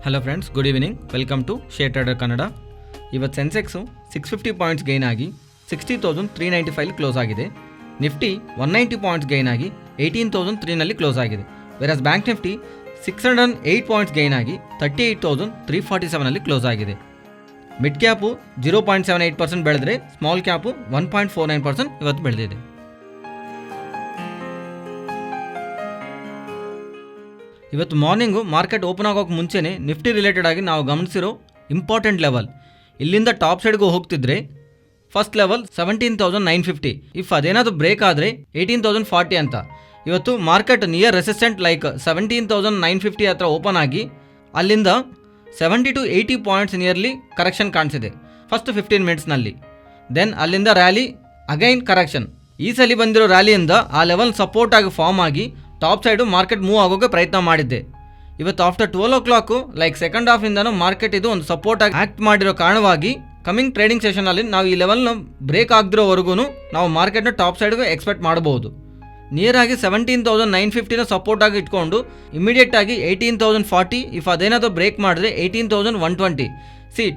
Hello friends, good evening. Welcome to share trader Kannada. ಇವತ್ತು Sensex 650 points gain ಆಗಿ 60,395 close ಆಗಿದೆ. Nifty 190 points gain ಆಗಿ 18,003 close ಆಗಿದೆ. Virus bank Nifty 608 points gain ಆಗಿ 38,347 close ಆಗಿದೆ. ಮಿಡ್ ಕ್ಯಾಪು 0.78% ಬೆಳೆದರೆ ಸ್ಮಾಲ್ ಕ್ಯಾಪು 1.49% ಇವತ್ತು ಬೆಳೆದಿದೆ. ಇವತ್ತು ಮಾರ್ನಿಂಗು ಮಾರ್ಕೆಟ್ ಓಪನ್ ಆಗೋಕ್ಕೆ ಮುಂಚೆನೇ ನಿಫ್ಟಿ ರಿಲೇಟೆಡ್ ಆಗಿ ನಾವು ಗಮನಿಸಿರೋ ಇಂಪಾರ್ಟೆಂಟ್ ಲೆವೆಲ್ ಇಲ್ಲಿಂದ ಟಾಪ್ ಸೈಡ್ಗೂ ಹೋಗ್ತಿದ್ರೆ ಫಸ್ಟ್ ಲೆವೆಲ್ 17,950. ಇಫ್ ಅದೇನಾದರೂ ಬ್ರೇಕ್ ಆದರೆ 18,040 ಅಂತ. ಇವತ್ತು ಮಾರ್ಕೆಟ್ ನಿಯರ್ ರೆಸಿಸ್ಟೆಂಟ್ ಲೈಕ್ 17,950 ಹತ್ರ ಓಪನ್ ಆಗಿ ಅಲ್ಲಿಂದ 70 to 80 ಪಾಯಿಂಟ್ಸ್ ನಿಯರ್ಲಿ ಕರೆಕ್ಷನ್ ಕಾಣಿಸಿದೆ ಫಸ್ಟ್ 15 ಮಿನಿಟ್ಸ್ನಲ್ಲಿ. ದೆನ್ ಅಲ್ಲಿಂದ ರ್ಯಾಲಿ ಅಗೈನ್ ಕರೆಕ್ಷನ್. ಈ ಸಲ ಬಂದಿರೋ ರ್ಯಾಲಿಯಿಂದ ಆ ಲೆವೆಲ್ ಸಪೋರ್ಟ್ ಆಗಿ ಫಾರ್ಮ್ ಆಗಿ ಟಾಪ್ ಸೈಡು ಮಾರ್ಕೆಟ್ ಮೂವ್ ಆಗೋಕ್ಕೆ ಪ್ರಯತ್ನ ಮಾಡಿದ್ದೆ. ಇವತ್ತು ಆಫ್ಟರ್ 12 o'clock ಲೈಕ್ ಸೆಕೆಂಡ್ ಹಾಫಿಂದನೂ ಮಾರ್ಕೆಟ್ ಇದು ಒಂದು ಸಪೋರ್ಟ್ ಆಗಿ ಆ್ಯಕ್ಟ್ ಮಾಡಿರೋ ಕಾರಣವಾಗಿ ಕಮಿಂಗ್ ಟ್ರೇಡಿಂಗ್ ಸೆಷನಲ್ಲಿ ನಾವು ಈ ಲೆವೆಲ್ನ ಬ್ರೇಕ್ ಆಗದಿರೋವರೆಗೂ ನಾವು ಮಾರ್ಕೆಟ್ನ ಟಾಪ್ ಸೈಡ್ಗೆ ಎಕ್ಸ್ಪೆಕ್ಟ್ ಮಾಡಬಹುದು. ನಿಯರ್ ಆಗಿ 17,950 ಸಪೋರ್ಟ್ ಆಗಿ ಇಟ್ಕೊಂಡು ಇಮಿಡಿಯೇಟ್ ಆಗಿ 18,040. ಇಫ್ ಅದೇನಾದರೂ ಬ್ರೇಕ್ ಮಾಡಿದ್ರೆ 18,120.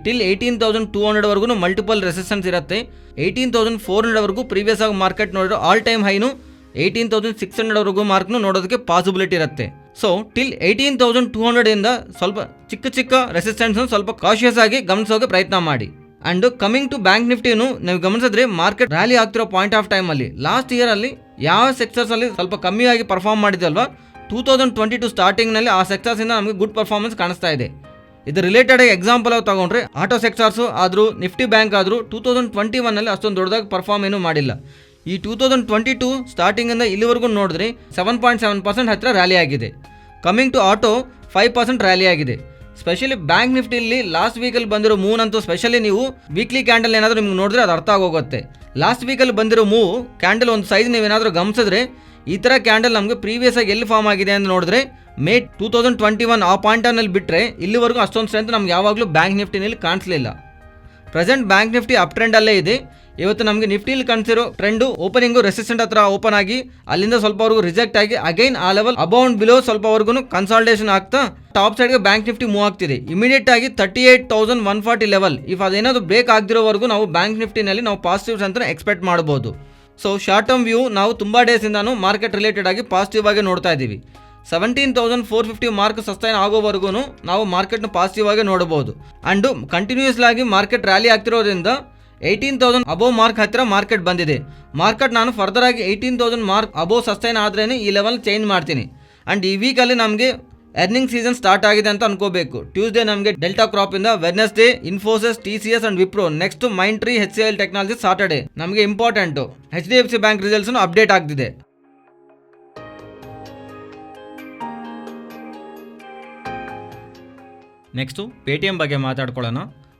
ಟಿಲ್ 18,200 ಮಲ್ಟಿಪಲ್ ರೆಸಿಸ್ಟೆನ್ಸ್ ಇರುತ್ತೆ. 18,400 ಪ್ರೀವಿಯಸ್ ಆಗಿ ಮಾರ್ಕೆಟ್ ನೋಡಿರೋ ಆಲ್ ಟೈಮ್ ಹೈನು 18,600 ಮಾರ್ಕ್ನು ನೋಡೋದಕ್ಕೆ ಪಾಸಿಬಿಲಿಟಿ ಇರುತ್ತೆ. ಸೊ ಟಿಲ್ 18,200 ಸ್ವಲ್ಪ ಚಿಕ್ಕ ರೆಸಿಸ್ಟೆನ್ಸ್ ಸ್ವಲ್ಪ ಕಾಶಿಯಸ್ ಆಗಿ ಗಮನಿಸೋಕೆ ಪ್ರಯತ್ನ ಮಾಡಿ. ಆ್ಯಂಡ್ ಕಮಿಂಗ್ ಟು ಬ್ಯಾಂಕ್ ನಿಫ್ಟಿನು ನೀವು ಗಮನಿಸಿದ್ರೆ ಮಾರ್ಕೆಟ್ ರ್ಯಾಲಿ ಆಗ್ತಿರೋ ಪಾಯಿಂಟ್ ಆಫ್ ಟೈಮಲ್ಲಿ ಲಾಸ್ಟ್ ಇಯರಲ್ಲಿ ಯಾವ ಸೆಕ್ಟರ್ಸಲ್ಲಿ ಸ್ವಲ್ಪ ಕಮ್ಮಿಯಾಗಿ ಪರ್ಫಾರ್ಮ್ ಮಾಡಿದಲ್ವಾ 2022 ಸ್ಟಾರ್ಟಿಂಗ್ನಲ್ಲಿ ಆ ಸೆಕ್ಟರ್ಸಿಂದ ನಮಗೆ ಗುಡ್ ಪರ್ಫಾರ್ಮೆನ್ಸ್ ಕಾಣಿಸ್ತಾ ಇದೆ. ಇದು ರಿಲೇಟೆಡ್ ಆಗಿ ಎಕ್ಸಾಂಪಲ್ ಆಗಿ ತಗೊಂಡ್ರೆ ಆಟೋ ಸೆಕ್ಟರ್ಸು ಆದರೂ ನಿಫ್ಟಿ ಬ್ಯಾಂಕ್ ಆದರೂ 2021 ಅಷ್ಟೊಂದು ದೊಡ್ಡದಾಗಿ ಪರ್ಫಾರ್ಮ್ ಏನೂ ಮಾಡಿಲ್ಲ. ಈ 2022 ಸ್ಟಾರ್ಟಿಂಗಿಂದ ಇಲ್ಲಿವರೆಗೂ ನೋಡಿದ್ರೆ 7.7% ಹತ್ತಿರ ರ್ಯಾಲಿ ಆಗಿದೆ. ಕಮಿಂಗ್ ಟು ಆಟೋ 5% ರ್ಯಾಲಿ ಆಗಿದೆ. ಸ್ಪೆಷಲಿ ಬ್ಯಾಂಕ್ ನಿಫ್ಟಿಲಿ ಲಾಸ್ಟ್ ವೀಕಲ್ಲಿ ಬಂದಿರೋ ಮೂವ್ ಅಂತೂ ಸ್ಪೆಷಲಿ ನೀವು ವೀಕ್ಲಿ ಕ್ಯಾಂಡಲ್ ಏನಾದರೂ ನಿಮ್ಗೆ ನೋಡಿದ್ರೆ ಅದು ಅರ್ಥ ಆಗೋಗುತ್ತೆ. ಲಾಸ್ಟ್ ವೀಕಲ್ಲಿ ಬಂದಿರೋ ಮೂವ್ ಕ್ಯಾಂಡಲ್ ಒಂದು ಸೈಜ್ ನೀವೇನಾದರೂ ಗಮನಿಸಿದ್ರೆ ಈ ಥರ ಕ್ಯಾಂಡಲ್ ನಮಗೆ ಪ್ರೀವಿಯಸ್ ಆಗಿ ಎಲ್ಲಿ ಫಾರ್ಮ್ ಆಗಿದೆ ಅಂತ ನೋಡಿದ್ರೆ ಮೇ 2021 ಆ ಪಾಯಿಂಟಲ್ಲಿ ಬಿಟ್ಟರೆ ಇಲ್ಲಿವರೆಗೂ ಅಷ್ಟೊಂದು ಸ್ಟ್ರೆಂತ್ ನಮ್ಗೆ ಯಾವಾಗಲೂ ಬ್ಯಾಂಕ್ ನಿಫ್ಟಿನಲ್ಲಿ ಕಾಣಿಸಲಿಲ್ಲ. ಪ್ರೆಸೆಂಟ್ ಬ್ಯಾಂಕ್ ನಿಫ್ಟಿ ಅಪ್ ಟ್ರೆಂಡಲ್ಲೇ ಇದೆ. ಇವತ್ತು ನಮಗೆ ನಿಫ್ಟಿಲಿ ಕಾಣಿಸಿರೋ ಟ್ರೆಂಡು ಓಪನಿಂಗು ರೆಸಿಸ್ಟೆಂಟ್ ಹತ್ರ ಓಪನ್ ಆಗಿ ಅಲ್ಲಿಂದ ಸ್ವಲ್ಪವರೆಗೂ ರಿಜೆಕ್ಟ್ ಆಗಿ ಅಗೈನ್ ಆ ಲೆವೆಲ್ ಅಬೌಂಡ್ ಬಿಲೋ ಸ್ವಲ್ಪವರೆಗೂ ಕನ್ಸಾಲ್ಟೇಷನ್ ಆಗ್ತಾ ಟಾಪ್ ಸೈಡ್ಗೆ ಬ್ಯಾಂಕ್ ನಿಫ್ಟಿ ಮೂವ್ ಆಗ್ತಿದೆ. ಇಮಿಡಿಯೇಟ್ ಆಗಿ 38,140 ಲೆವೆಲ್ ಇಫ್ ಅದೇನಾದರೂ ಬ್ರೇಕ್ ಆಗದಿರೋವರೆಗೂ ನಾವು ಬ್ಯಾಂಕ್ ನಿಫ್ಟಿನಲ್ಲಿ ನಾವು ಪಾಸಿಟಿವ್ಸ್ ಅಂತ ಎಕ್ಸ್ಪೆಕ್ಟ್ ಮಾಡ್ಬೋದು. ಸೊ ಶಾರ್ಟ್ ಟರ್ಮ್ ವ್ಯೂ ನಾವು ತುಂಬ ಡೇಸಿಂದಾನು ಮಾರ್ಕೆಟ್ ರಿಲೇಟೆಡ್ ಆಗಿ ಪಾಸಿಟಿವ್ ಆಗಿ ನೋಡ್ತಾ ಇದ್ದೀವಿ. 17,450 ಮಾರ್ಕ್ ಸಸ್ಟೈನ್ ಆಗೋವರೆಗೂ ನಾವು ಮಾರ್ಕೆಟ್ನ ಪಾಸಿಟಿವ್ ಆಗಿ ನೋಡಬಹುದು. ಆ್ಯಂಡ್ ಕಂಟಿನ್ಯೂಸ್ಲಿ ಆಗಿ ಮಾರ್ಕೆಟ್ ರ್ಯಾಲಿ ಆಗ್ತಿರೋದ್ರಿಂದ 18,000 ಅಬೋವ್ ಮಾರ್ಕ್ ಹತ್ತಿರ ಮಾರ್ಕೆಟ್ ಬಂದಿದೆ. ಮಾರ್ಕೆಟ್ ನಾನು ಫರ್ದರ್ ಆಗಿ 18,000 ಮಾರ್ಕ್ ಅಬೋವ್ ಸಸ್ಟೈನ್ ಆದ್ರೇ ಈ ಲೆವೆಲ್ ಚೇಂಜ್ ಮಾಡ್ತೀನಿ. ಆ್ಯಂಡ್ ಈ ವೀಕಲ್ಲಿ ನಮಗೆ ಎರ್ನಿಂಗ್ ಸೀಸನ್ ಸ್ಟಾರ್ಟ್ ಆಗಿದೆ ಅಂತ ಅನ್ಕೋಬೇಕು. ಟ್ಯೂಸ್ಡೇ ನಮಗೆ ಡೆಲ್ಟಾ ಕ್ರಾಪಿಂದ, Wednesday Infosys, TCS and Wipro, next Mindtree, HCL technology Saturday ನಮಗೆ ಇಂಪಾರ್ಟೆಂಟು. HDFC ಬ್ಯಾಂಕ್ ರಿಸಲ್ಟ್ಸ್ನು ಅಪ್ಡೇಟ್ ಆಗ್ತಿದೆ. ನೆಕ್ಸ್ಟು ಪೇಟಿಎಮ್ ಬಗ್ಗೆ ಮಾತಾಡ್ಕೊಳ್ಳೋಣ.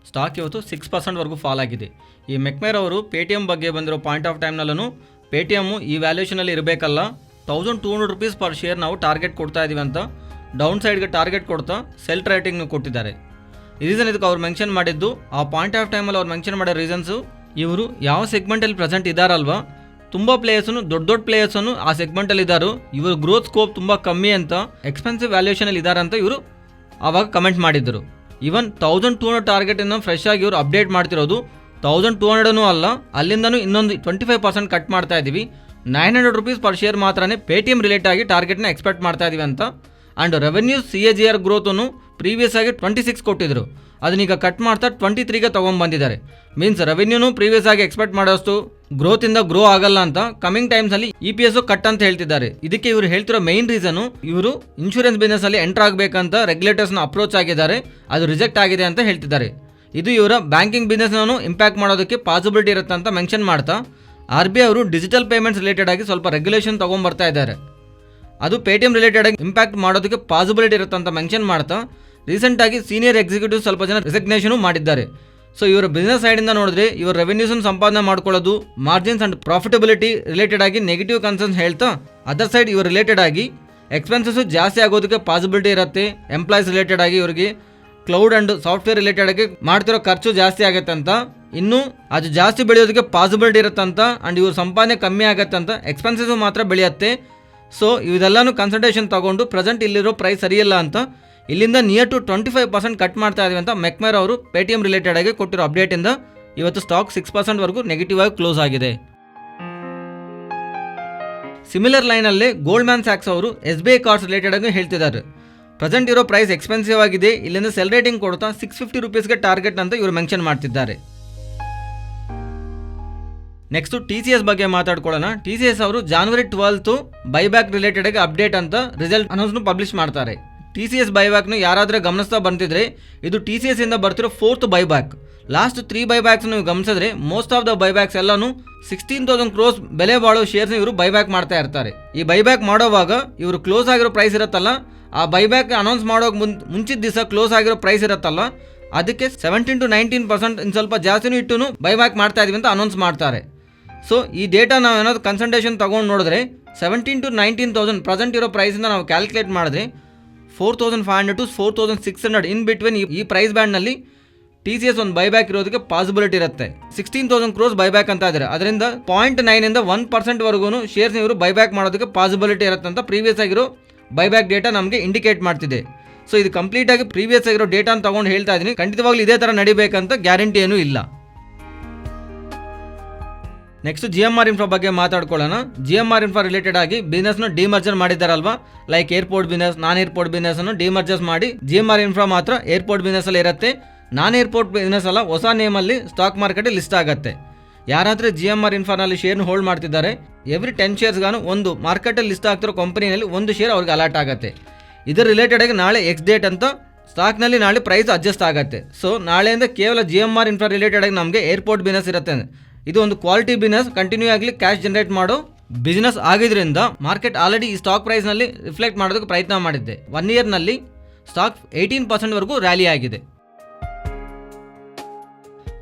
ಸ್ಟಾಕ್ ಇವತ್ತು 6% ಫಾಲ್ ಆಗಿದೆ. ಈ ಮೆಕ್ಮೇರ್ ಅವರು ಪೇಟಿಎಮ್ ಬಗ್ಗೆ ಬಂದಿರೋ ಪಾಯಿಂಟ್ ಆಫ್ ಟೈಮ್ನಲ್ಲೂ ಪೇಟಿಎಮ್ಮು ಈ ವ್ಯಾಲ್ಯೂಷನಲ್ಲಿ ಇರಬೇಕಲ್ಲ, 1,200 rupees ಪರ್ ಶೇರ್ ನಾವು ಟಾರ್ಗೆಟ್ ಕೊಡ್ತಾ ಇದ್ದೀವಿ ಅಂತ ಡೌನ್ ಸೈಡ್ಗೆ ಟಾರ್ಗೆಟ್ ಕೊಡ್ತಾ ಸೆಲ್ ರೇಟಿಂಗ್ನು ಕೊಟ್ಟಿದ್ದಾರೆ. ರೀಸನ್ ಇದಕ್ಕೆ ಅವ್ರು ಮೆನ್ಷನ್ ಮಾಡಿದ್ದು, ಆ ಪಾಯಿಂಟ್ ಆಫ್ ಟೈಮಲ್ಲಿ ಅವ್ರು ಮೆನ್ಷನ್ ಮಾಡೋ ರೀಸನ್ಸು ಇವರು ಯಾವ ಸೆಗ್ಮೆಂಟಲ್ಲಿ ಪ್ರೆಸೆಂಟ್ ಇದ್ದಾರಲ್ವ, ತುಂಬ ಪ್ಲೇಯರ್ಸನ್ನು ದೊಡ್ಡ ಪ್ಲೇಯರ್ಸನ್ನು ಆ ಸೆಗ್ಮೆಂಟಲ್ಲಿ ಇದ್ದಾರೆ, ಇವರು ಗ್ರೋತ್ ಸ್ಕೋಪ್ ತುಂಬ ಕಮ್ಮಿ ಅಂತ, ಎಕ್ಸ್ಪೆನ್ಸಿವ್ ವ್ಯಾಲ್ಯೂಷನಲ್ಲಿ ಇದ್ದಾರೆ ಅಂತ ಇವರು ಆವಾಗ ಕಮೆಂಟ್ ಮಾಡಿದ್ದರು. ಈವನ್ 1,200 ಟಾರ್ಗೆಟನ್ನು ಫ್ರೆಶ್ ಆಗಿ ಇವರು ಅಪ್ಡೇಟ್ ಮಾಡ್ತಿರೋದು 1,200 ಅಲ್ಲ, ಅಲ್ಲಿಂದನೂ ಇನ್ನೊಂದು 25% ಕಟ್ ಮಾಡ್ತಾ ಇದ್ದೀವಿ. 900 rupees ಪರ್ ಶೇರ್ ಮಾತ್ರನೇ ಪೇಟಿಎಮ್ ರಿಲೇಟ್ ಆಗಿ ಟಾರ್ಗೆಟ್ನ ಎಕ್ಸ್ಪೆಕ್ಟ್ ಮಾಡ್ತಾ ಇದ್ದೀವಿ ಅಂತ. ಆ್ಯಂಡ್ ರೆವೆನ್ಯೂ CAGR ಗ್ರೋತನ್ನು ಪ್ರೀವಿಯಸ್ ಆಗಿ 26 ಕೊಟ್ಟಿದ್ರು, ಅದನ್ನೀಗ ಕಟ್ ಮಾಡ್ತಾ 23ಗೆ ತೊಗೊಂಡ್ಬಂದಿದ್ದಾರೆ. ಮೀನ್ಸ್ ರೆವೆನ್ಯೂನು ಪ್ರೀವಿಯಸ್ ಆಗಿ ಎಕ್ಸ್ಪೆಕ್ಟ್ ಮಾಡೋಷ್ಟು ಗ್ರೋತಿಂದ ಗ್ರೋ ಆಗಲ್ಲ ಅಂತ ಕಮಿಂಗ್ ಟೈಮ್ಸಲ್ಲಿ EPS ಕಟ್ ಅಂತ ಹೇಳ್ತಿದ್ದಾರೆ. ಇದಕ್ಕೆ ಇವರು ಹೇಳ್ತಿರೋ ಮೈನ್ ರೀಸನು, ಇವರು ಇನ್ಶೂರೆನ್ಸ್ ಬಿಸ್ನೆಸ್ಸಲ್ಲಿ ಎಂಟರ್ ಆಗಬೇಕಂತ ರೆಗ್ಯುಲೇಟರ್ಸ್ನ ಅಪ್ರೋಚ್ ಆಗಿದ್ದಾರೆ, ಅದು ರಿಜೆಕ್ಟ್ ಆಗಿದೆ ಅಂತ ಹೇಳ್ತಿದ್ದಾರೆ. ಇದು ಇವರ ಬ್ಯಾಂಕಿಂಗ್ ಬಿಸ್ನೆಸ್ನೂ ಇಂಪ್ಯಾಕ್ಟ್ ಮಾಡೋದಕ್ಕೆ ಪಾಸಿಬಿಲಿಟಿ ಇರುತ್ತೆ ಅಂತ ಮೆನ್ಷನ್ ಮಾಡ್ತಾ RBI ಅವರು ಡಿಜಿಟಲ್ ಪೇಮೆಂಟ್ಸ್ ರಿಲೇಟೆಡ್ ಆಗಿ ಸ್ವಲ್ಪ ರೆಗ್ಯುಲೇಷನ್ ತೊಗೊಂಡ್ಬರ್ತಾ ಇದ್ದಾರೆ, ಅದು ಪೇಟಿಎಮ್ ರಿಲೇಟೆಡ್ ಆಗಿ ಇಂಪ್ಯಾಕ್ಟ್ ಮಾಡೋದಕ್ಕೆ ಪಾಸಿಬಿಲಿಟಿ ಇರುತ್ತೆ ಅಂತ ಮೆನ್ಷನ್ ಮಾಡ್ತಾ ರೀಸೆಂಟಾಗಿ ಸೀನಿಯರ್ ಎಕ್ಸಿಕ್ಯೂಟಿವ್ ಸ್ವಲ್ಪ ಜನ ರೆಸಿಗ್ನೇಷನು ಮಾಡಿದ್ದಾರೆ. ಸೊ ಇವರ ಬಿಸ್ನೆಸ್ ಸೈಡಿಂದ ನೋಡಿದ್ರೆ ಇವರು ರೆವೆನ್ಯೂಸನ್ನು ಸಂಪಾದನೆ ಮಾಡ್ಕೊಳ್ಳೋದು, ಮಾರ್ಜಿನ್ಸ್ ಆ್ಯಂಡ್ ಪ್ರಾಫಿಟಬಿಲಿಟಿ ರಿಲೇಟೆಡ್ ಆಗಿ ನೆಗೆಟಿವ್ ಕನ್ಸರ್ನ್ಸ್ ಹೇಳ್ತಾ, ಅದರ್ ಸೈಡ್ ಇವರು ರಿಲೇಟೆಡ್ ಆಗಿ ಎಕ್ಸ್ಪೆನ್ಸಸ್ಸು ಜಾಸ್ತಿ ಆಗೋದಕ್ಕೆ ಪಾಸಿಬಿಲಿಟಿ ಇರುತ್ತೆ. ಎಂಪ್ಲಾಯೀಸ್ ರಿಲೇಟೆಡ್ ಆಗಿ ಇವರಿಗೆ ಕ್ಲೌಡ್ ಆ್ಯಂಡ್ ಸಾಫ್ಟ್ವೇರ್ ರಿಲೇಟೆಡ್ ಆಗಿ ಮಾಡ್ತಿರೋ ಖರ್ಚು ಜಾಸ್ತಿ ಆಗುತ್ತೆ ಅಂತ, ಇನ್ನು ಅದು ಜಾಸ್ತಿ ಬೆಳೆಯೋದಕ್ಕೆ ಪಾಸಿಬಿಲಿಟಿ ಇರುತ್ತಂತ, ಆ್ಯಂಡ್ ಇವ್ರ ಸಂಪಾದನೆ ಕಮ್ಮಿ ಆಗುತ್ತೆ ಅಂತ, ಎಕ್ಸ್ಪೆನ್ಸಸ್ಸು ಮಾತ್ರ ಬೆಳೆಯುತ್ತೆ. ಸೊ ಇದೆಲ್ಲನೂ ಕನ್ಸಲ್ಟೇಷನ್ ತೊಗೊಂಡು ಪ್ರೆಸೆಂಟ್ ಇಲ್ಲಿರೋ ಪ್ರೈಸ್ ಸರಿಯಿಲ್ಲ ಅಂತ ಇಲ್ಲಿಂದ ನಿಯರ್ ಟು 25% ಕಟ್ ಮಾಡ್ತಾ ಇದೀವಿ ಅಂತ ಮೆಕ್ಮೈರ್ ಅವರು ಪೇಟಿಎಂ ರಿಲೇಟೆಡ್ ಆಗಿ ಕೊಟ್ಟಿರೋ ಅಪ್ಡೇಟಿಂದ ಇವತ್ತು ಸ್ಟಾಕ್ 6% ವರೆಗೂ ನೆಗೆಟಿವ್ ಆಗಿ ಕ್ಲೋಸ್ ಆಗಿದೆ. ಸಿಮಿಲರ್ ಲೈನಲ್ಲಿ ಗೋಲ್ಡ್ಮ್ಯಾನ್ ಸ್ಯಾಕ್ಸ್ ಅವರು SBI ಕಾರ್ಡ್ಸ್ ರಿಲೇಟೆಡ್ ಆಗಿ ಹೇಳ್ತಿದ್ದಾರೆ. ಪ್ರೆಸೆಂಟ್ ಇರೋ ಪ್ರೈಸ್ ಎಕ್ಸ್ಪೆನ್ಸಿವ್ ಆಗಿದೆ, ಇಲ್ಲಿಂದ ಸೆಲ್ ರೇಟಿಂಗ್ ಕೊಡ್ತಾ 650 ರೂಪೀಸ್ಗೆ ಟಾರ್ಗೆಟ್ ಅಂತ ಇವರು ಮೆನ್ಷನ್ ಮಾಡ್ತಿದ್ದಾರೆ. ನೆಕ್ಸ್ಟ್ TCS ಬಗ್ಗೆ ಮಾತಾಡ್ಕೊಳ್ಳೋಣ. TCS ಅವರು January 12 ಬೈಬ್ಯಾಕ್ ರಿಲೇಟೆಡ್ ಆಗಿ ಅಪ್ಡೇಟ್ ಅಂತ ರಿಸಲ್ಟ್ ಅನೌನ್ಸ್ನು ಪಬ್ಲಿಷ್ ಮಾಡ್ತಾರೆ. TCS ಬೈಬ್ಯಾಕ್ನು ಯಾರಾದರೂ ಗಮನಿಸ್ತಾ ಬಂತಿದ್ರೆ ಇದು TCS ಇಂದ ಬರ್ತಿರೋ 4th ಬೈಬ್ಯಾಕ್. ಲಾಸ್ಟ್ 3 ಬೈಬ್ಯಾಕ್ಸ್ ನೀವು ಗಮನಿಸಿದ್ರೆ ಮೋಸ್ಟ್ ಆಫ್ ದ ಬೈಬ್ಯಾಕ್ಸ್ ಎಲ್ಲಾನು 16,000 crores ಬೆಲೆ ಬಾಳೋ ಶೇರ್ಸ್ ಇವರು ಬೈಬ್ಯಾಕ್ ಮಾಡ್ತಾ ಇರ್ತಾರೆ. ಈ ಬೈಬ್ಯಾಕ್ ಮಾಡೋವಾಗ ಇವರು ಕ್ಲೋಸ್ ಆಗಿರೋ ಪ್ರೈಸ್ ಇರುತ್ತಲ್ಲ, ಆ ಬೈಬ್ಯಾಕ್ ಅನೌನ್ಸ್ ಮಾಡೋಕೆ ಮುಂಚಿದ ದಿವಸ ಕ್ಲೋಸ್ ಆಗಿರೋ ಪ್ರೈಸ್ ಇರುತ್ತಲ್ಲ, ಅದಕ್ಕೆ 17 to 19% ಇನ್ನು ಸ್ವಲ್ಪ ಜಾಸ್ತಿನೂ ಇಟ್ಟು ಬೈಬ್ಯಾಕ್ ಮಾಡ್ತಾ ಇದೀವಿ ಅಂತ ಅನೌನ್ಸ್ ಮಾಡ್ತಾರೆ. ಸೊ ಈ ಡೇಟಾ ನಾವು ಏನಾದ್ರು ಕನ್ಸಲ್ಟೇಷನ್ ತೊಗೊಂಡು ನೋಡಿದ್ರೆ 17 to 19,000 ಪ್ರೆಸೆಂಟ್ ಇರೋ ಪ್ರೈಸಿಂದ ನಾವು ಕ್ಯಾಲ್ಕುಲೇಟ್ ಮಾಡಿದ್ರೆ 4,500 to 4,600 ಇನ್ ಬಿಟ್ವೀನ್ ಈ ಪ್ರೈಸ್ ಬ್ಯಾಂಡ್ನಲ್ಲಿ TCS ಒಂದು ಬೈಬ್ಯಾಕ್ ಇರೋದಕ್ಕೆ ಪಾಸಿಬಿಲಿಟಿ ಇರುತ್ತೆ. 16,000 crores ಬೈಬ್ಯಾಕ್ ಅಂತ ಇದ್ದಾರೆ. ಅದರಿಂದ 0.9 ಇಂದ 1% ವರೆಗೂ ಶೇರ್ಸ್ ಇವರು ಬೈಬ್ಯಾಕ್ ಮಾಡೋದಕ್ಕೆ ಪಾಸಿಬಿಲಿಟಿ ಇರುತ್ತೆ ಅಂತ ಪ್ರೀವಿಯಸ್ ಆಗಿರೋ ಬೈಬ್ಯಾಕ್ ಡೇಟಾ ನಮಗೆ ಇಂಡಿಕೇಟ್ ಮಾಡ್ತಿದೆ. ಸೊ ಇದು ಕಂಪ್ಲೀಟ್ ಆಗಿ ಪ್ರೀವಿಯಸ್ ಆಗಿರೋ ಡೇಟಾ ಅಂತ ತಗೊಂಡು ಹೇಳ್ತಾ ಇದ್ದೀನಿ. ಖಂಡಿತವಾಗ್ಲೂ ಇದೇ ಥರ ನಡಿಬೇಕಂತ ಗ್ಯಾರಂಟಿ ಏನೂ ಇಲ್ಲ. ನೆಕ್ಸ್ಟ್ GMR ಇನ್ಫ್ರಾ ಬಗ್ಗೆ ಮಾತಾಡ್ಕೊಳ್ಳೋಣ. GMR ಇನ್ಫ್ರಾ ರಿಲೇಟೆಡ್ ಆಗಿ ಬಿಸ್ನೆಸ್ನ ಡಿಮರ್ಜರ್ ಮಾಡಿದ್ದಾರಲ್ವಾ, ಲೈಕ್ ಏರ್ಪೋರ್ಟ್ ಬಿಸ್ನೆಸ್, ನಾನ್ ಏರ್ಪೋರ್ಟ್ ಬಿಸ್ನೆಸ್ ಅನ್ನು ಡಿಮರ್ಜರ್ಸ್ ಮಾಡಿ GMR ಇನ್ಫ್ರಾ ಮಾತ್ರ ಏರ್ಪೋರ್ಟ್ ಬಿಸ್ನೆಸ್ ಅಲ್ಲಿ ಇರುತ್ತೆ. ನಾನ್ ಏರ್ಪೋರ್ಟ್ ಬಿಸ್ನೆಸ್ ಅಲ್ಲ, ಹೊಸ ನೇಮಲ್ಲಿ ಸ್ಟಾಕ್ ಮಾರ್ಕೆಟ್ ಲಿಸ್ಟ್ ಆಗುತ್ತೆ. ಯಾರಾದರೂ GMR ಇನ್ಫ್ರಾನಲ್ಲಿ ಶೇರ್ನ ಹೋಲ್ಡ್ ಮಾಡ್ತಿದ್ದಾರೆ, ಎವ್ರಿ 10 ಶೇರ್ಸ್ಗಾನು ಒಂದು ಮಾರ್ಕೆಟಲ್ಲಿ ಲಿಸ್ಟ್ ಆಗ್ತಿರೋ ಕಂಪನಿಯಲ್ಲಿ ಒಂದು ಶೇರ್ ಅವ್ರಿಗೆ ಅಲಾಟ್ ಆಗುತ್ತೆ. ಇದರ ರಿಲೇಟೆಡ್ ಆಗಿ ನಾಳೆ ಎಕ್ಸ್ ಡೇಟ್ ಅಂತ ಸ್ಟಾಕ್ನಲ್ಲಿ ನಾಳೆ ಪ್ರೈಸ್ ಅಡ್ಜಸ್ಟ್ ಆಗುತ್ತೆ. ಸೊ ನಾಳೆಯಿಂದ ಕೇವಲ GMR ಇನ್ಫ್ರಾ ರಿಲೇಟೆಡ್ ಆಗಿ ನಮಗೆ ಏರ್ಪೋರ್ಟ್ ಬಿಸ್ನೆಸ್ ಇರುತ್ತೆ. ಇದು ಒಂದು ಕ್ವಾಲಿಟಿ ಬಿಸ್ನೆಸ್, ಕಂಟಿನ್ಯೂ ಆಗಲಿ ಕ್ಯಾಶ್ ಜನರೇಟ್ ಮಾಡೋ ಬಿಸ್ನೆಸ್ ಆಗಿದ್ರಿಂದ ಮಾರ್ಕೆಟ್ ಆಲ್ರೆಡಿ ಈ ಸ್ಟಾಕ್ ಪ್ರೈಸ್ನಲ್ಲಿ ರಿಫ್ಲೆಕ್ಟ್ ಮಾಡೋದಕ್ಕೆ ಪ್ರಯತ್ನ ಮಾಡಿದ್ದೆ. 1 ಇಯರ್ನಲ್ಲಿ ಸ್ಟಾಕ್ 18% ವರೆಗೂ ರ್ಯಾಲಿ ಆಗಿದೆ.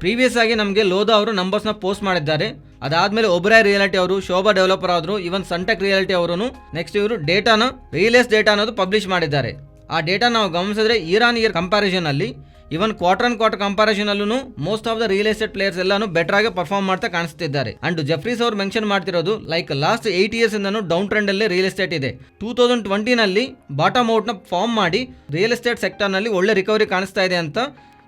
ಪ್ರೀವಿಯಸ್ ಆಗಿ ನಮಗೆ ಲೋಧಾ ಅವರು ನಂಬರ್ಸ್ನ ಪೋಸ್ಟ್ ಮಾಡಿದ್ದಾರೆ. ಅದಾದಮೇಲೆ ಒಬ್ರಾಯ್ ರಿಯಾಲಿಟಿ ಅವರು, ಶೋಭಾ ಡೆವಲಪರ್ ಆದರು, ಇವನ್ ಸನ್ಟೆಕ್ ರಿಯಾಲಿಟಿ ಅವರು ನೆಕ್ಸ್ಟ್ ಇವರು ಡೇಟಾನ ರಿಯಲ್ ಡೇಟಾ ಅನ್ನೋದು ಪಬ್ಲಿಷ್ ಮಾಡಿದ್ದಾರೆ. ಆ ಡೇಟಾ ನಾವು ಗಮನಿಸಿದ್ರೆ ಇಯರ್ ಆನ್ ಇಯರ್ ಕಂಪ್ಯಾರಿಸನ್ ಅಲ್ಲಿ, ಇವನ್ ಕ್ವಾರ್ಟರ್ ಆನ್ ಕ್ವಾರ್ಟರ್ ಕಂಪ್ಯಾರಿಸನ್ ಅಲ್ಲೂ most of the real estate players ಎಲ್ಲಾನು ಬೆಟರ್ ಆಗಿ ಪರ್ಫಾರ್ಮ್ ಮಾಡ್ತಾ ಕಾಣಿಸ್ತಿದ್ದಾರೆ. ಅಂಡ್ ಜೆಫ್ರೀಸ್ ಅವರು ಮೆನ್ಷನ್ ಮಾಡ್ತಿರೋದು ಲೈಕ್ ಲಾಸ್ಟ್ 8 ಇಯರ್ಸ್ ಇಂದನು ಡೌನ್ ಟ್ರೆಂಡ್ ಅಲ್ಲಿ ರಿಯಲ್ ಎಸ್ಟೇಟ್ ಇದೆ. 2020 ನಲ್ಲಿ ಬಾಟಮ್ ಔಟ್ ನ ಫಾರ್ಮ್ ಮಾಡಿ ರಿಯಲ್ ಎಸ್ಟೇಟ್ ಸೆಕ್ಟರ್ ನಲ್ಲಿ ಒಳ್ಳೆ ರಿಕವರಿ ಕಾಣಿಸ್ತಾ ಇದೆ ಅಂತ